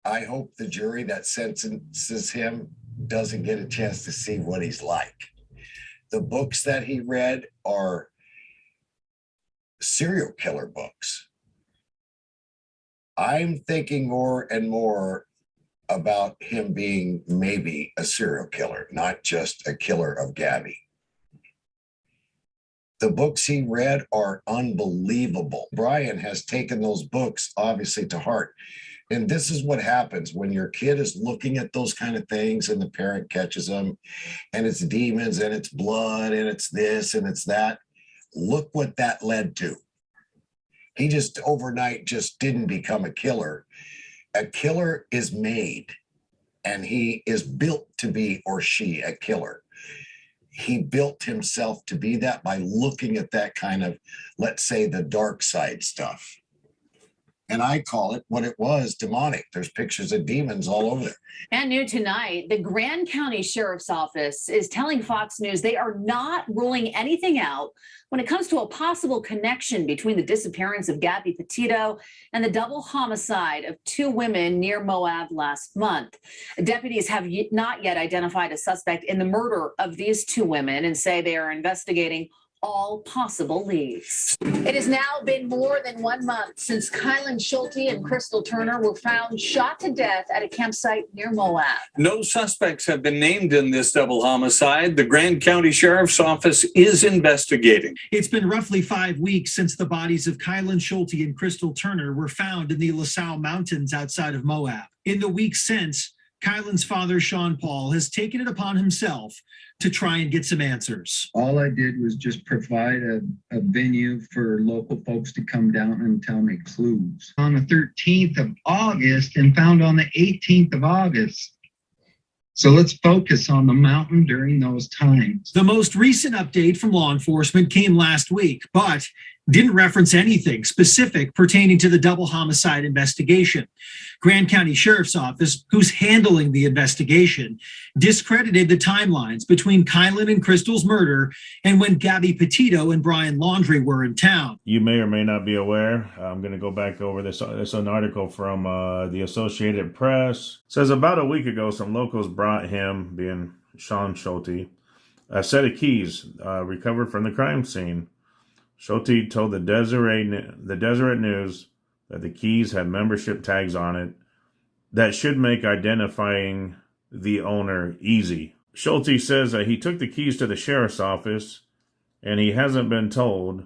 I hope the jury that sentences him doesn't get a chance to see what he's like. The books that he read are serial killer books. I'm thinking more and more about him being maybe a serial killer, not just a killer of Gabby. The books he read are unbelievable. Brian has taken those books obviously to heart. And this is what happens when your kid is looking at those kind of things and the parent catches them and it's demons and it's blood and it's this and it's that. Look what that led to. He just overnight just didn't become a killer. A killer is made, and he is built to be, or she, a killer. He built himself to be that by looking at that kind of, let's say, the dark side stuff. And I call it what it was, demonic. There's pictures of demons all over there. And new tonight, the Grand County Sheriff's Office is telling Fox News they are not ruling anything out when it comes to a possible connection between the disappearance of Gabby Petito and the double homicide of two women near Moab last month. Deputies have not yet identified a suspect in the murder of these two women and say they are investigating all possible leads. It has now been more than 1 month since Kylan Schulte and Crystal Turner were found shot to death at a campsite near Moab. No suspects have been named in this double homicide. The Grand County Sheriff's Office is investigating. It's been roughly 5 weeks since the bodies of Kylan Schulte and Crystal Turner were found in the LaSalle Mountains outside of Moab. In the weeks since, Kylan's father, Sean Paul, has taken it upon himself to try and get some answers. All I did was just provide a venue for local folks to come down and tell me clues. On the 13th of August and found on the 18th of August. So let's focus on the mountain during those times. The most recent update from law enforcement came last week, but didn't reference anything specific pertaining to the double homicide investigation. Grand County Sheriff's Office, who's handling the investigation, discredited the timelines between Kylan and Crystal's murder and when Gabby Petito and Brian Laundrie were in town. You may or may not be aware, I'm going to go back over this. It's an article from the Associated Press. It says about a week ago, some locals brought him, being Sean Schulte, a set of keys recovered from the crime scene. Schulte told the Deseret News that the keys had membership tags on it that should make identifying the owner easy. Schulte says that he took the keys to the sheriff's office and he hasn't been told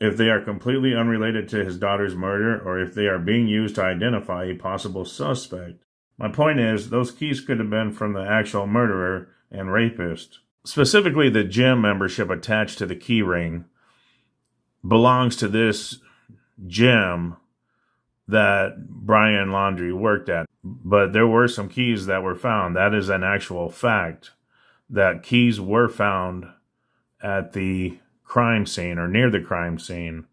if they are completely unrelated to his daughter's murder or if they are being used to identify a possible suspect. My point is, those keys could have been from the actual murderer and rapist. Specifically, the gym membership attached to the key ring belongs to this gym that Brian Laundrie worked at. But there were some keys that were found. That is an actual fact, that keys were found at the crime scene or near the crime scene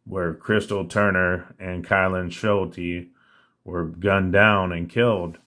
where Crystal Turner and Kylan Schulte were gunned down and killed.